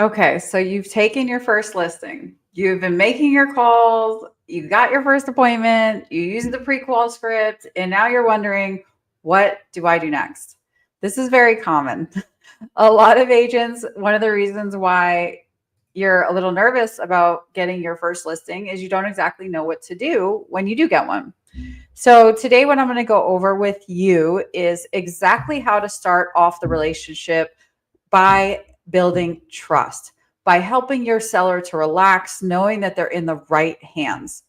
Okay, so you've taken your first listing. You've been making your calls. You got your first appointment. You used the pre-qual script, and now you're wondering, what do I do next? This is very common. A lot of agents, one of the reasons why you're a little nervous about getting your first listing is you don't exactly know what to do when you do get one. So, today, what I'm going to go over with you is exactly how to start off the relationship by building trust, by helping your seller to relax, knowing that they're in the right hands.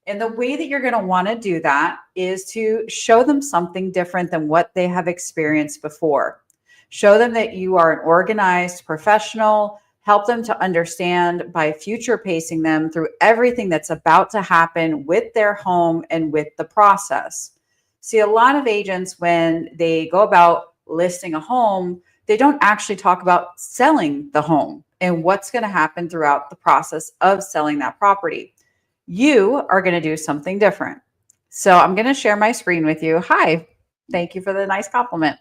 And the way that you're going to want to do that is to show them something different than what they have experienced before. Show them that you are an organized professional. Help them to understand by future pacing them through everything that's about to happen with their home and with the process. See, a lot of agents, when they go about listing a home, they don't actually talk about selling the home and what's going to happen throughout the process of selling that property. You are going to do something different. So I'm going to share my screen with you. Hi. Thank you for the nice compliment.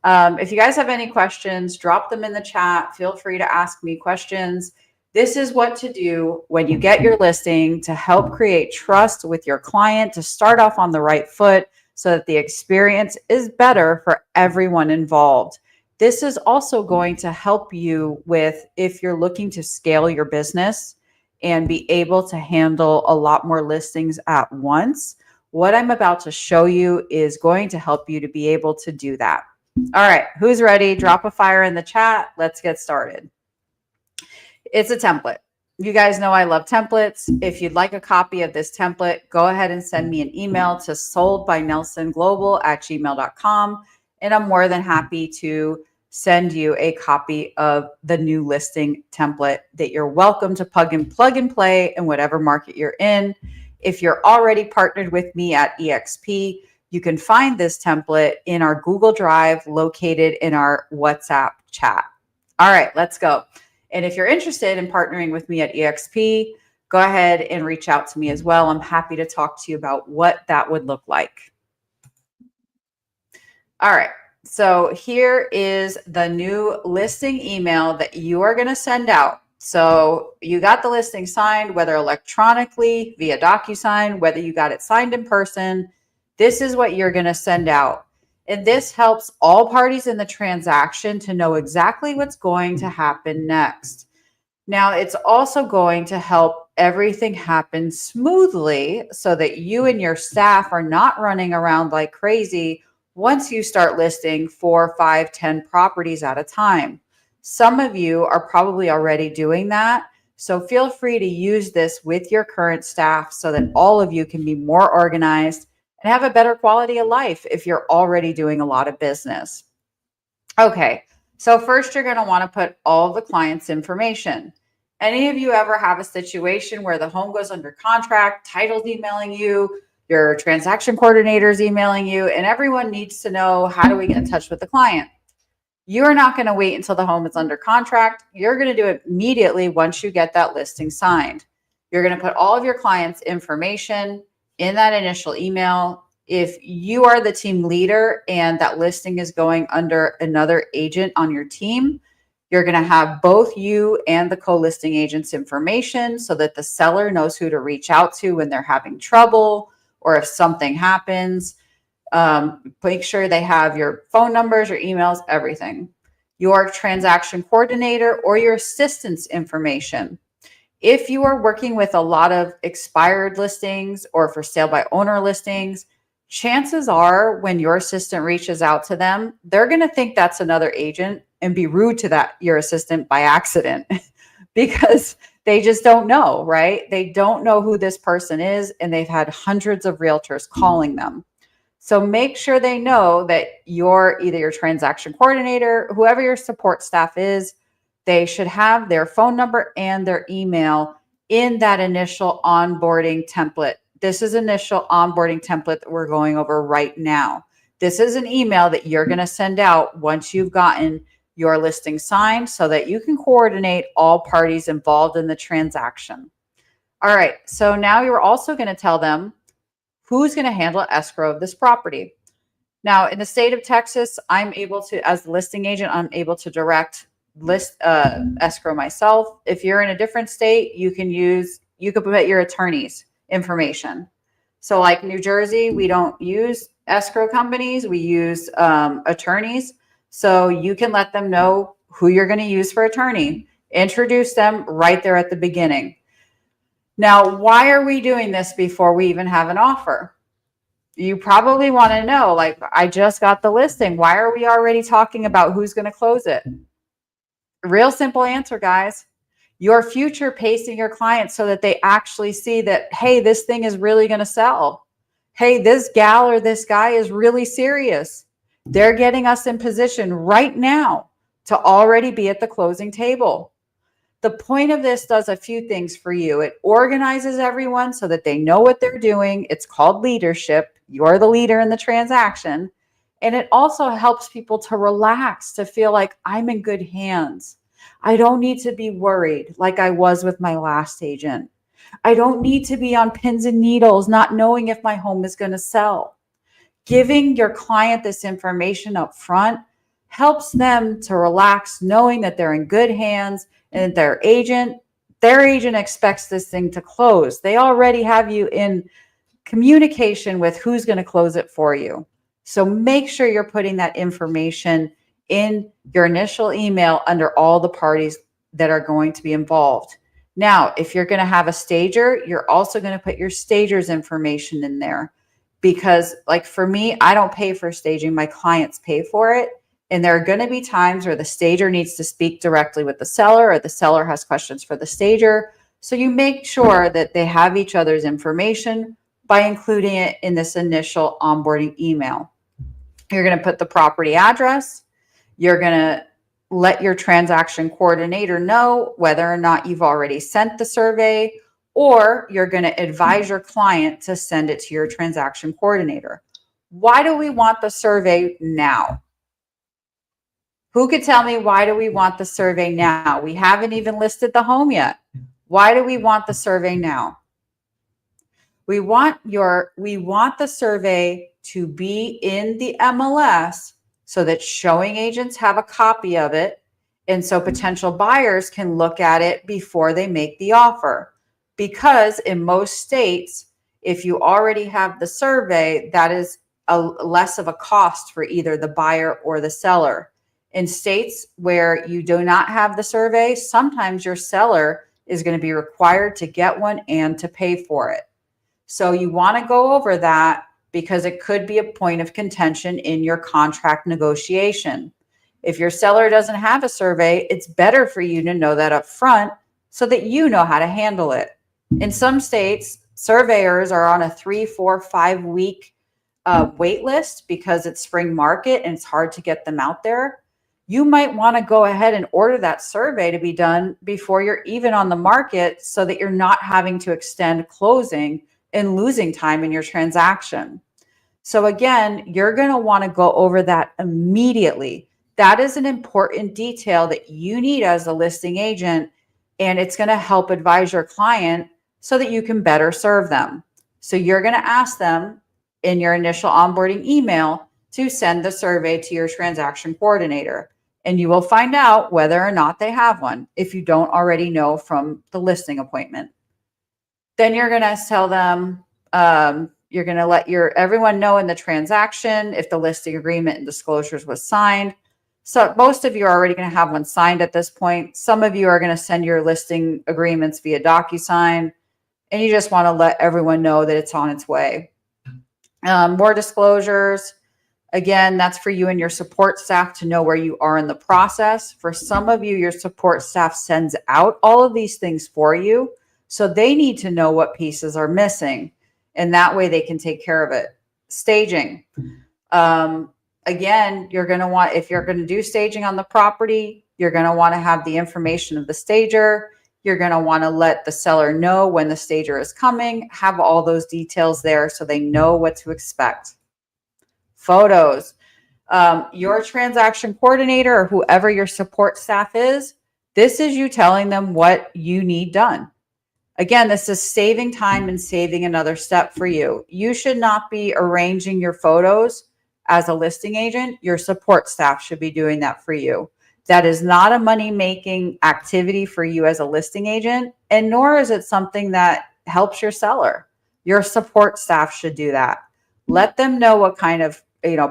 If you guys have any questions, drop them in the chat. Feel free to ask me questions. This is what to do when you get your listing to help create trust with your client, to start off on the right foot so that the experience is better for everyone involved. This is also going to help you with if you're looking to scale your business and be able to handle a lot more listings at once. What I'm about to show you is going to help you to be able to do that. All right, who's ready? Drop a fire in the chat. Let's get started. It's a template. You guys know I love templates. If you'd like a copy of this template, go ahead and send me an email to soldbynelsonglobal@gmail.com. And I'm more than happy to send you a copy of the new listing template that you're welcome to plug and play in whatever market you're in. If you're already partnered with me at EXP, you can find this template in our Google Drive located in our WhatsApp chat. All right, let's go. And if you're interested in partnering with me at EXP, go ahead and reach out to me as well. I'm happy to talk to you about what that would look like. All right. So here is the new listing email that you are going to send out. So you got the listing signed, whether electronically, via DocuSign, whether you got it signed in person. This is what you're going to send out. And this helps all parties in the transaction to know exactly what's going to happen next. Now, it's also going to help everything happen smoothly so that you and your staff are not running around like crazy once you start listing 4, 5, 10 properties at a time. Some of you are probably already doing that. So feel free to use this with your current staff so that all of you can be more organized and have a better quality of life if you're already doing a lot of business. Okay, so first you're going to want to put all the client's information. Any of you ever have a situation where the home goes under contract, title's emailing you, your transaction coordinator's emailing you, and everyone needs to know, how do we get in touch with the client? You're not going to wait until the home is under contract. You're going to do it immediately once you get that listing signed. You're going to put all of your clients' information in that initial email. If you are the team leader and that listing is going under another agent on your team, you're going to have both you and the co-listing agent's information so that the seller knows who to reach out to when they're having trouble or if something happens. Make sure they have your phone numbers, your emails, everything. Your transaction coordinator or your assistant's information. If you are working with a lot of expired listings or for sale by owner listings, chances are when your assistant reaches out to them, they're going to think that's another agent and be rude to that your assistant by accident because they just don't know, right? They don't know who this person is and they've had hundreds of realtors calling them. So make sure they know that you're either your transaction coordinator, whoever your support staff is, they should have their phone number and their email in that initial onboarding template. This is initial onboarding template that we're going over right now. This is an email that you're going to send out once you've gotten your listing signed so that you can coordinate all parties involved in the transaction. All right, so now you're also going to tell them who's going to handle escrow of this property. Now, in the state of Texas, I'm able to, as the listing agent, I'm able to direct list escrow myself. If you're in a different state, you could put your attorney's information. So like New Jersey, we don't use escrow companies, we use attorneys. So you can let them know who you're going to use for attorney. Introduce them right there at the beginning. Now, why are we doing this before we even have an offer? You probably want to know, like, I just got the listing. Why are we already talking about who's going to close it? Real simple answer, guys. You're future pacing your clients so that they actually see that, hey, this thing is really going to sell. Hey, this gal or this guy is really serious. They're getting us in position right now to already be at the closing table. The point of this does a few things for you. It organizes everyone so that they know what they're doing. It's called leadership. You're the leader in the transaction. And it also helps people to relax, to feel like I'm in good hands. I don't need to be worried like I was with my last agent. I don't need to be on pins and needles, not knowing if my home is going to sell. Giving your client this information up front helps them to relax, knowing that they're in good hands and that their agent expects this thing to close. They already have you in communication with who's going to close it for you. So make sure you're putting that information in your initial email under all the parties that are going to be involved. Now, if you're going to have a stager, you're also going to put your stager's information in there, because like for me, I don't pay for staging. My clients pay for it. And there are going to be times where the stager needs to speak directly with the seller, or the seller has questions for the stager. So you make sure that they have each other's information by including it in this initial onboarding email. You're going to put the property address. You're going to let your transaction coordinator know whether or not you've already sent the survey, or you're going to advise your client to send it to your transaction coordinator. Why do we want the survey now? Who could tell me, why do we want the survey now? We haven't even listed the home yet. Why do we want the survey now? We want the survey to be in the MLS so that showing agents have a copy of it, and so potential buyers can look at it before they make the offer. Because in most states, if you already have the survey, that is less of a cost for either the buyer or the seller. In states where you do not have the survey, sometimes your seller is going to be required to get one and to pay for it. So you want to go over that, because it could be a point of contention in your contract negotiation. If your seller doesn't have a survey, it's better for you to know that up front so that you know how to handle it. In some states, surveyors are on a 3, 4, 5 week wait list because it's spring market and it's hard to get them out there. You might want to go ahead and order that survey to be done before you're even on the market, so that you're not having to extend closing and losing time in your transaction. So again, you're going to want to go over that immediately. That is an important detail that you need as a listing agent, and it's going to help advise your client so that you can better serve them. So you're going to ask them in your initial onboarding email to send the survey to your transaction coordinator, and you will find out whether or not they have one if you don't already know from the listing appointment. Then you're going to tell them, you're going to let everyone know in the transaction if the listing agreement and disclosures was signed. So most of you are already going to have one signed at this point. Some of you are going to send your listing agreements via DocuSign, and you just want to let everyone know that it's on its way. More disclosures. Again, that's for you and your support staff to know where you are in the process. For some of you, your support staff sends out all of these things for you. So they need to know what pieces are missing, and that way they can take care of it. Staging. Again, you're going to want, if you're going to do staging on the property, you're going to want to have the information of the stager. You're going to want to let the seller know when the stager is coming, have all those details there so they know what to expect. Photos. Your transaction coordinator, or whoever your support staff is, this is you telling them what you need done. Again, this is saving time and saving another step for you. You should not be arranging your photos as a listing agent. Your support staff should be doing that for you. That is not a money-making activity for you as a listing agent, and nor is it something that helps your seller. Your support staff should do that. Let them know what kind of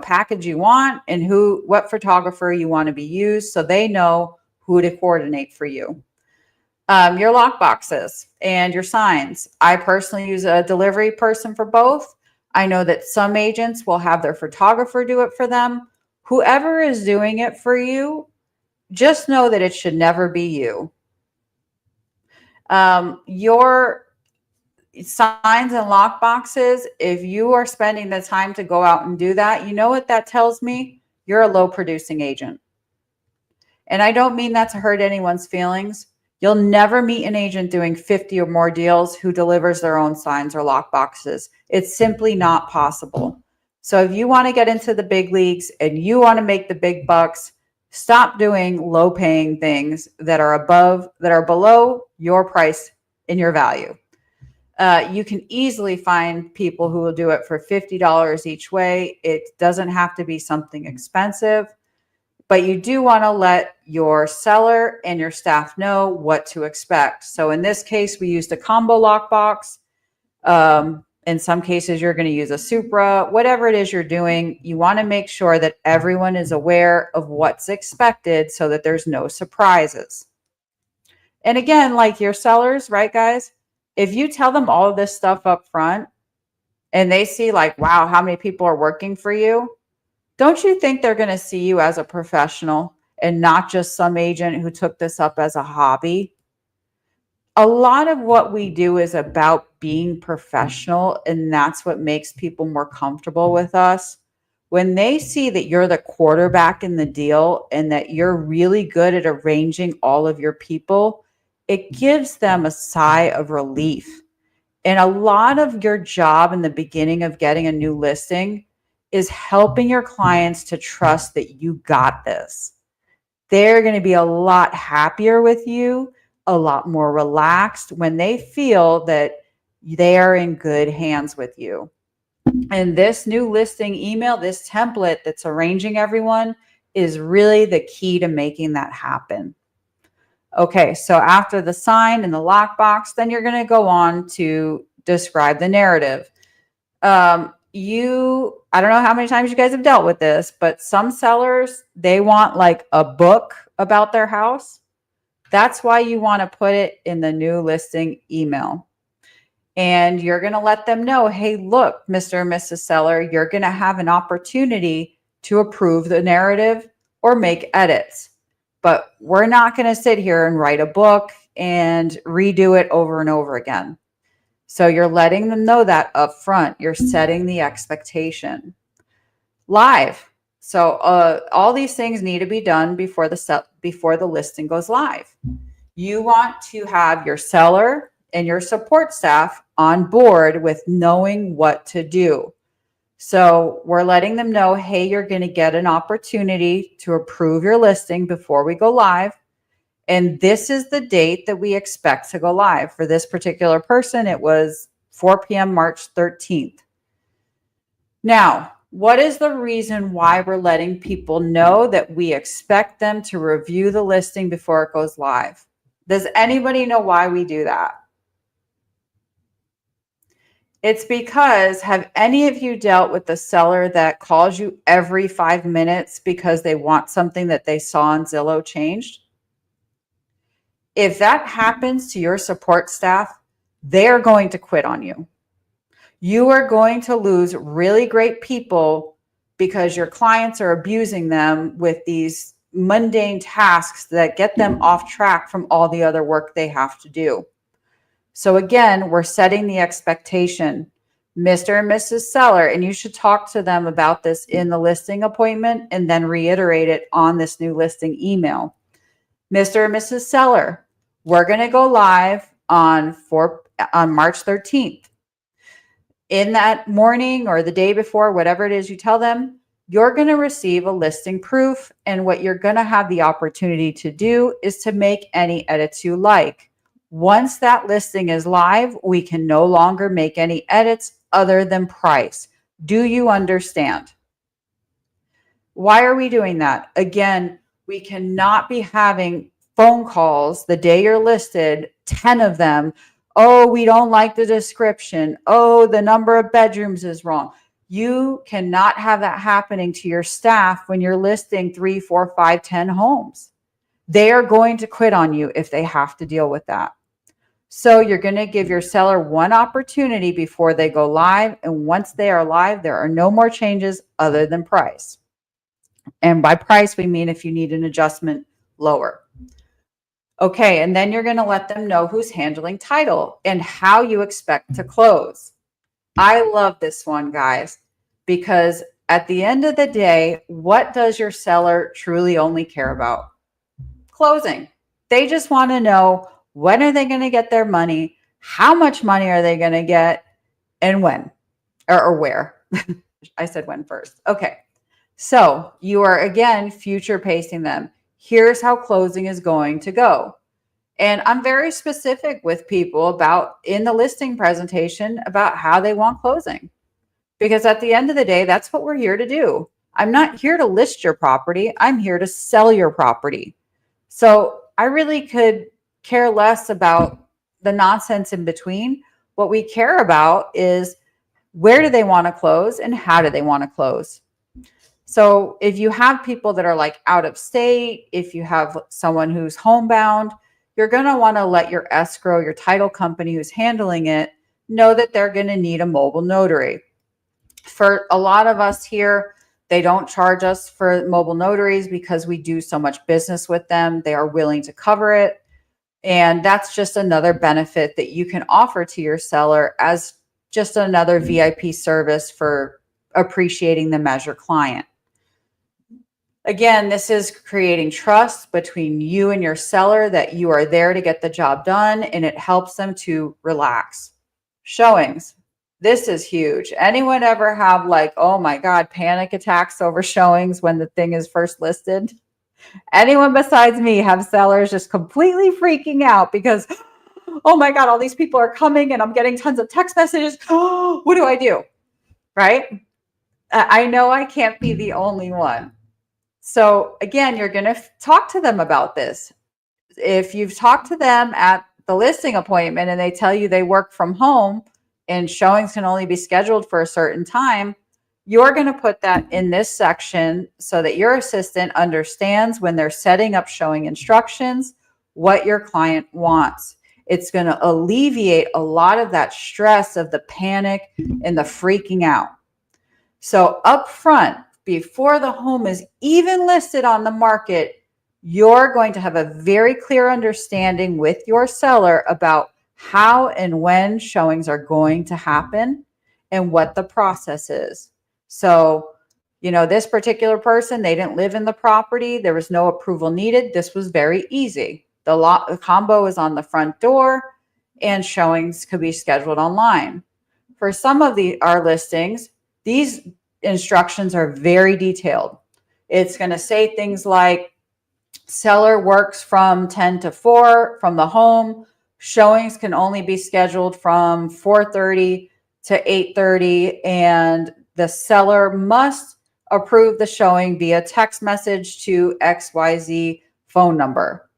package you want and what photographer you want to be used, so they know who to coordinate for you. Your lock boxes and your signs. I personally use a delivery person for both. I know that some agents will have their photographer do it for them. Whoever is doing it for you, just know that it should never be you. Your signs and lock boxes, if you are spending the time to go out and do that, you know what that tells me? You're a low producing agent. And I don't mean that to hurt anyone's feelings. You'll never meet an agent doing 50 or more deals who delivers their own signs or lock boxes. It's simply not possible. So if you want to get into the big leagues and you want to make the big bucks, stop doing low paying things that are below your price and your value. You can easily find people who will do it for $50 each way. It doesn't have to be something expensive, but you do want to let your seller and your staff know what to expect. So in this case, we used a combo lockbox. In some cases, you're going to use a Supra. Whatever it is you're doing, you want to make sure that everyone is aware of what's expected so that there's no surprises. And again, like your sellers, right, guys? If you tell them all of this stuff up front and they see like, wow, how many people are working for you? Don't you think they're going to see you as a professional and not just some agent who took this up as a hobby? A lot of what we do is about being professional, and that's what makes people more comfortable with us. When they see that you're the quarterback in the deal and that you're really good at arranging all of your people, it gives them a sigh of relief. And a lot of your job in the beginning of getting a new listing is helping your clients to trust that you got this. They're going to be a lot happier with you, a lot more relaxed when they feel that they are in good hands with you. And this new listing email, this template that's arranging everyone, is really the key to making that happen. Okay, so after the sign and the lockbox, then you're going to go on to describe the narrative. I don't know how many times you guys have dealt with this, but some sellers, they want like a book about their house. That's why you want to put it in the new listing email. And you're going to let them know, hey, look, Mr. and Mrs. Seller, you're going to have an opportunity to approve the narrative or make edits. But we're not going to sit here and write a book and redo it over and over again. So you're letting them know that up front. You're setting the expectation. Live. So all these things need to be done before the listing goes live. You want to have your seller and your support staff on board with knowing what to do. So we're letting them know, hey, you're going to get an opportunity to approve your listing before we go live. And this is the date that we expect to go live. For this particular person, it was 4 p.m. March 13th. Now, what is the reason why we're letting people know that we expect them to review the listing before it goes live? Does anybody know why we do that? It's because, have any of you dealt with the seller that calls you every 5 minutes because they want something that they saw on Zillow changed? If that happens to your support staff, they're going to quit on you. You are going to lose really great people because your clients are abusing them with these mundane tasks that get them off track from all the other work they have to do. So again, we're setting the expectation, Mr. and Mrs. Seller, and you should talk to them about this in the listing appointment and then reiterate it on this new listing email. Mr. and Mrs. Seller, we're going to go live on March 13th. In that morning or the day before, whatever it is you tell them, you're going to receive a listing proof. And what you're going to have the opportunity to do is to make any edits you like. Once that listing is live, we can no longer make any edits other than price. Do you understand? Why are we doing that? Again, We cannot be having phone calls the day you're listed, 10 of them. Oh, we don't like the description. Oh, the number of bedrooms is wrong. You cannot have that happening to your staff when you're listing 3, 4, 5, 10 homes. They are going to quit on you if they have to deal with that. So you're going to give your seller one opportunity before they go live. And once they are live, there are no more changes other than price. And by price, we mean if you need an adjustment, lower. Okay, and then you're going to let them know who's handling title and how you expect to close. I love this one, guys, because at the end of the day, what does your seller truly only care about? Closing. They just want to know, when are they going to get their money? How much money are they going to get? And when or where? I said when first. Okay. So you are, again, future pacing them. Here's how closing is going to go. And I'm very specific with people about, in the listing presentation, about how they want closing. Because at the end of the day, that's what we're here to do. I'm not here to list your property. I'm here to sell your property. So I really could care less about the nonsense in between. What we care about is, where do they want to close and how do they want to close? So if you have people that are like out of state, if you have someone who's homebound, you're going to want to let your escrow, your title company who's handling it, know that they're going to need a mobile notary. For a lot of us here, they don't charge us for mobile notaries because we do so much business with them. They are willing to cover it. And that's just another benefit that you can offer to your seller as just another VIP service for appreciating them as your client. Again, this is creating trust between you and your seller that you are there to get the job done, and it helps them to relax. Showings. This is huge. Anyone ever have, like, oh my God, panic attacks over showings when the thing is first listed? Anyone besides me have sellers just completely freaking out because, oh my God, all these people are coming and I'm getting tons of text messages. Oh, what do I do? Right? I know I can't be the only one. So again, you're going to talk to them about this. If you've talked to them at the listing appointment and they tell you they work from home and showings can only be scheduled for a certain time, you're going to put that in this section so that your assistant understands when they're setting up showing instructions, what your client wants. It's going to alleviate a lot of that stress of the panic and the freaking out. So up front, before the home is even listed on the market, you're going to have a very clear understanding with your seller about how and when showings are going to happen and what the process is. So, you know, this particular person, they didn't live in the property. There was no approval needed. This was very easy. The combo is on the front door and showings could be scheduled online. For some of our listings, these instructions are very detailed. It's going to say things like, seller works from 10 to 4 from the home. Showings can only be scheduled from 4:30 to 8:30, and the seller must approve the showing via text message to XYZ phone number.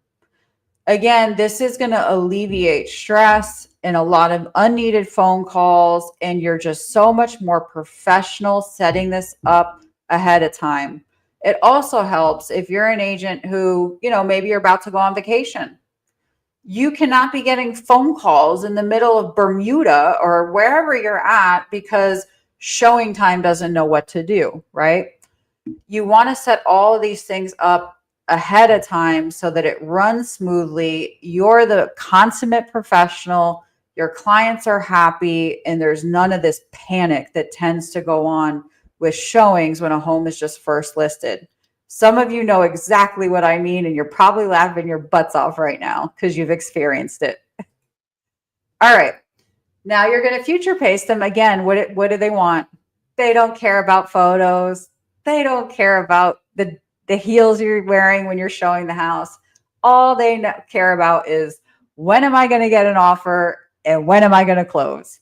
Again, this is going to alleviate stress and a lot of unneeded phone calls, and you're just so much more professional setting this up ahead of time. It also helps if you're an agent who, you know, maybe you're about to go on vacation. You cannot be getting phone calls in the middle of Bermuda or wherever you're at because showing time doesn't know what to do, right? You want to set all of these things up ahead of time so that it runs smoothly. You're the consummate professional. Your clients are happy, and there's none of this panic that tends to go on with showings when a home is just first listed. Some of you know exactly what I mean, and you're probably laughing your butts off right now because you've experienced it. All right. Now you're going to future pace them again. What do they want? They don't care about photos. They don't care about the heels you're wearing when you're showing the house. All they care about is, when am I going to get an offer and when am I going to close?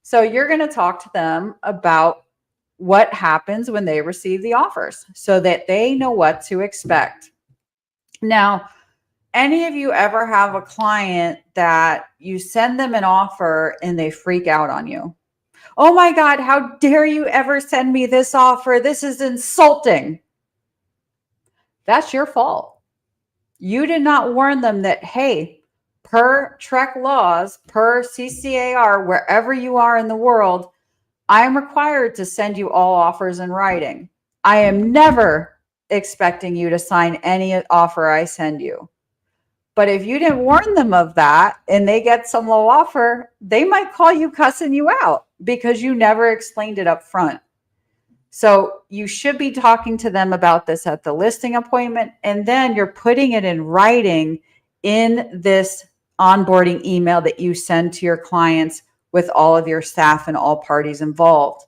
So you're going to talk to them about what happens when they receive the offers so that they know what to expect. Now, any of you ever have a client that you send them an offer and they freak out on you? Oh my God, how dare you ever send me this offer? This is insulting. That's your fault. You did not warn them that, hey, per TREC laws, per CCAR, wherever you are in the world, I am required to send you all offers in writing. I am never expecting you to sign any offer I send you. But if you didn't warn them of that and they get some low offer, they might call you cussing you out because you never explained it up front. So you should be talking to them about this at the listing appointment, and then you're putting it in writing in this onboarding email that you send to your clients with all of your staff and all parties involved.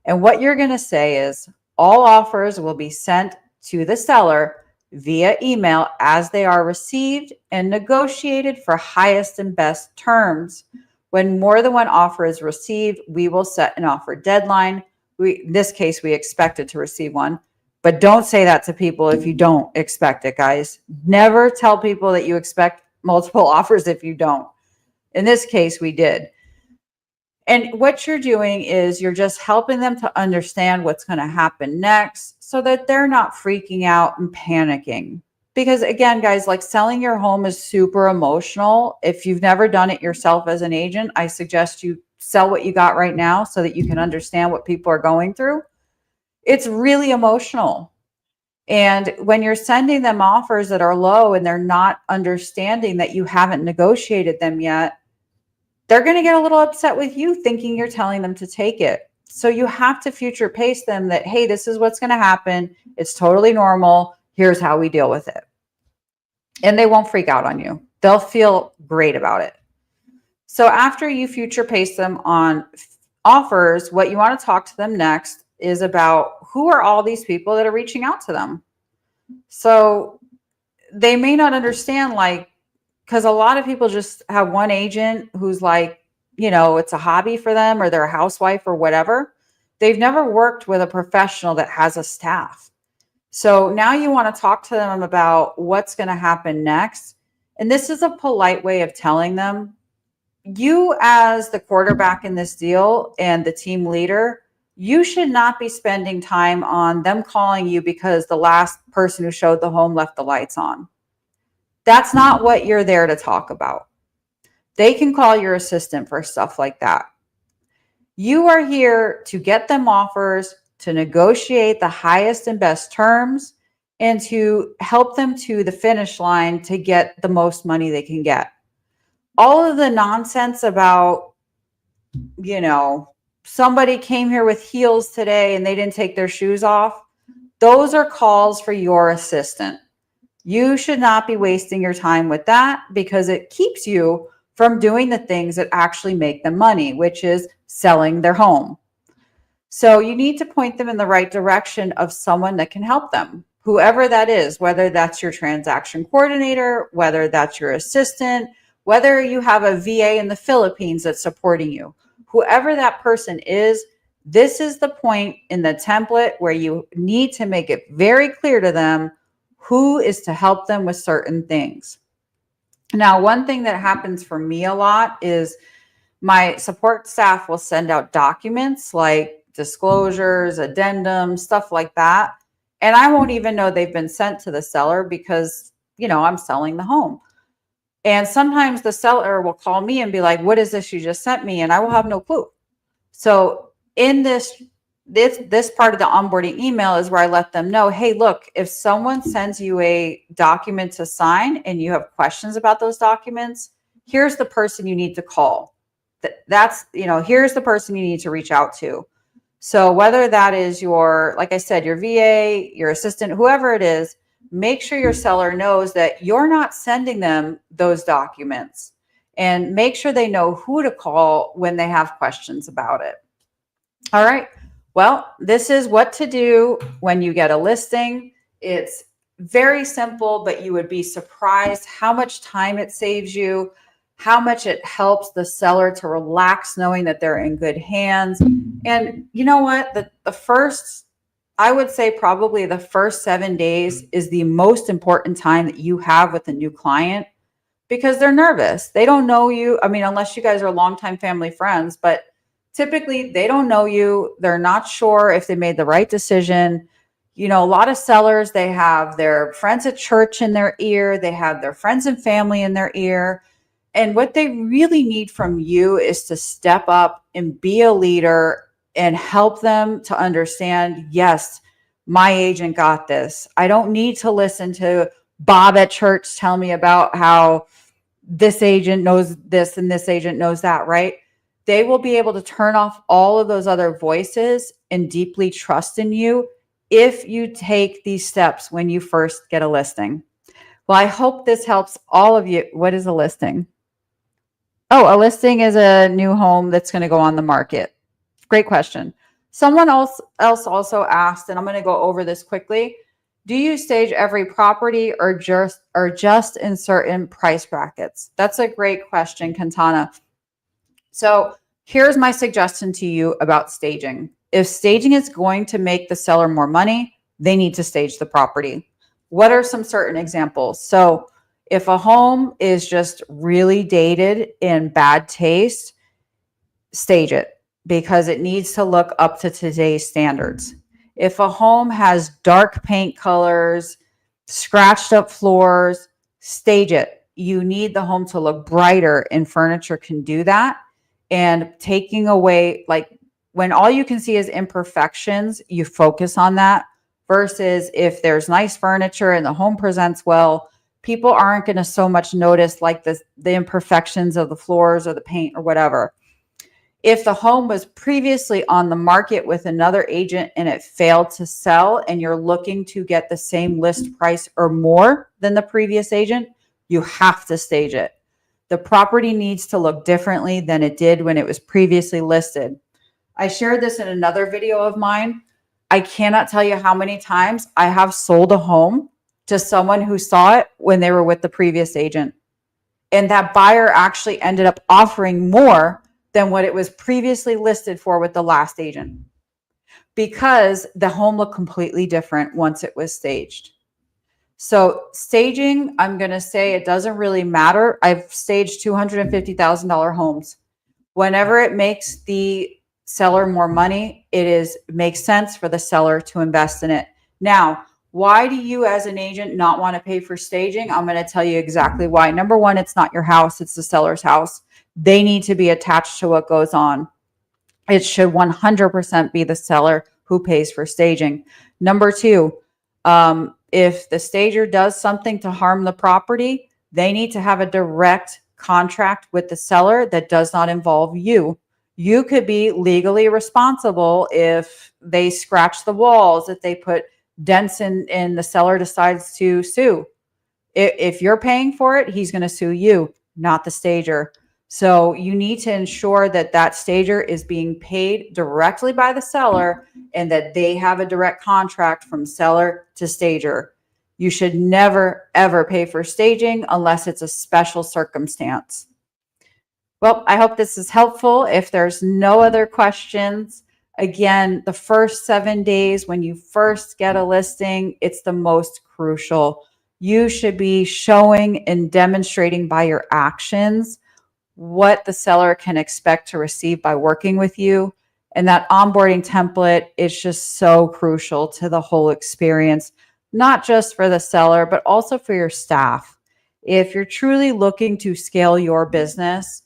And what you're going to say is all offers will be sent to the seller via email as they are received and negotiated for highest and best terms. When more than one offer is received, we will set an offer deadline. In this case, we expected to receive one, but don't say that to people if you don't expect it, guys. Never tell people that you expect multiple offers if you don't. In this case, we did. And what you're doing is you're just helping them to understand what's going to happen next so that they're not freaking out and panicking. Because again, guys, like selling your home is super emotional. If you've never done it yourself as an agent, I suggest you sell what you got right now so that you can understand what people are going through. It's really emotional. And when you're sending them offers that are low and they're not understanding that you haven't negotiated them yet, they're going to get a little upset with you thinking you're telling them to take it. So you have to future pace them that, hey, this is what's going to happen. It's totally normal. Here's how we deal with it. And they won't freak out on you. They'll feel great about it. So after you future pace them on offers, what you want to talk to them next is about who are all these people that are reaching out to them. So they may not understand, like, because a lot of people just have one agent who's like, it's a hobby for them or they're a housewife or whatever. They've never worked with a professional that has a staff. So now you want to talk to them about what's going to happen next. And this is a polite way of telling them, you as the quarterback in this deal and the team leader, you should not be spending time on them calling you because the last person who showed the home left the lights on. That's not what you're there to talk about. They can call your assistant for stuff like that. You are here to get them offers, to negotiate the highest and best terms, and to help them to the finish line to get the most money they can get. All of the nonsense about, somebody came here with heels today and they didn't take their shoes off, those are calls for your assistant. You should not be wasting your time with that because it keeps you from doing the things that actually make them money, which is selling their home. So you need to point them in the right direction of someone that can help them, whoever that is, whether that's your transaction coordinator, whether that's your assistant, whether you have a VA in the Philippines that's supporting you, whoever that person is. This is the point in the template where you need to make it very clear to them who is to help them with certain things. Now, one thing that happens for me a lot is my support staff will send out documents like disclosures, addendums, stuff like that. And I won't even know they've been sent to the seller because, I'm selling the home. And sometimes the seller will call me and be like, what is this you just sent me? And I will have no clue. So in this part of the onboarding email is where I let them know, hey, look, if someone sends you a document to sign and you have questions about those documents, here's the person you need to call. Here's the person you need to reach out to. So whether that is like I said, your VA, your assistant, whoever it is, make sure your seller knows that you're not sending them those documents, and make sure they know who to call when they have questions about it. All right. Well, this is what to do when you get a listing. It's very simple, but you would be surprised how much time it saves you, how much it helps the seller to relax knowing that they're in good hands. And you know what? The first I would say probably the first 7 days is the most important time that you have with a new client because they're nervous. They don't know you. I mean, unless you guys are longtime family friends, but typically they don't know you. They're not sure if they made the right decision. You know, a lot of sellers, they have their friends at church in their ear, they have their friends and family in their ear. And what they really need from you is to step up and be a leader and help them to understand, yes, my agent got this. I don't need to listen to Bob at church tell me about how this agent knows this and this agent knows that, right? They will be able to turn off all of those other voices and deeply trust in you if you take these steps when you first get a listing. Well, I hope this helps all of you. What is a listing? Oh, a listing is a new home that's going to go on the market. Great question. Someone else also asked, and I'm going to go over this quickly. Do you stage every property or just in certain price brackets? That's a great question, Kantana. So here's my suggestion to you about staging. If staging is going to make the seller more money, they need to stage the property. What are some certain examples? So if a home is just really dated in bad taste, stage it because it needs to look up to today's standards. If a home has dark paint colors, scratched up floors, stage it. You need the home to look brighter, and furniture can do that. And taking away, like when all you can see is imperfections, you focus on that versus if there's nice furniture and the home presents well, people aren't going to so much notice like the imperfections of the floors or the paint or whatever. If the home was previously on the market with another agent and it failed to sell and you're looking to get the same list price or more than the previous agent, you have to stage it. The property needs to look differently than it did when it was previously listed. I shared this in another video of mine. I cannot tell you how many times I have sold a home to someone who saw it when they were with the previous agent. And that buyer actually ended up offering more than what it was previously listed for with the last agent because the home looked completely different once it was staged. So staging, I'm going to say it doesn't really matter. I've staged $250,000 homes. Whenever it makes the seller more money, it makes sense for the seller to invest in it. Now, why do you as an agent not want to pay for staging? I'm going to tell you exactly why. Number one, it's not your house. It's the seller's house. They need to be attached to what goes on. It should 100% be the seller who pays for staging. Number two, if the stager does something to harm the property, they need to have a direct contract with the seller that does not involve you. You could be legally responsible if they scratch the walls, if they put dents in and the seller decides to sue. If you're paying for it, he's going to sue you, not the stager. So you need to ensure that that stager is being paid directly by the seller and that they have a direct contract from seller to stager. You should never, ever pay for staging unless it's a special circumstance. Well, I hope this is helpful. If there's no other questions, again, the first 7 days when you first get a listing, it's the most crucial. You should be showing and demonstrating by your actions what the seller can expect to receive by working with you. And that onboarding template is just so crucial to the whole experience, not just for the seller, but also for your staff. If you're truly looking to scale your business,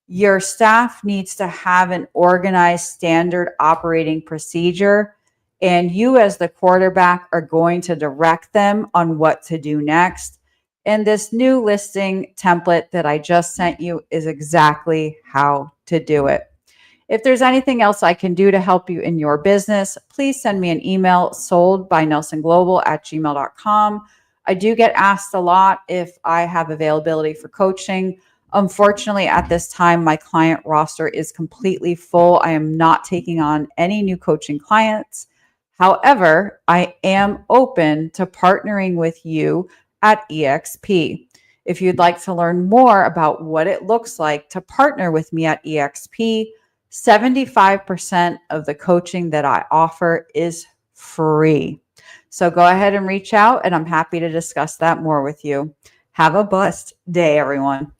your staff needs to have an organized standard operating procedure, and you as the quarterback are going to direct them on what to do next. And this new listing template that I just sent you is exactly how to do it. If there's anything else I can do to help you in your business, please send me an email, soldbynelsonglobal@gmail.com. I do get asked a lot if I have availability for coaching. Unfortunately, at this time, my client roster is completely full. I am not taking on any new coaching clients. However, I am open to partnering with you at EXP. If you'd like to learn more about what it looks like to partner with me at EXP, 75% of the coaching that I offer is free. So go ahead and reach out, and I'm happy to discuss that more with you. Have a blessed day, everyone.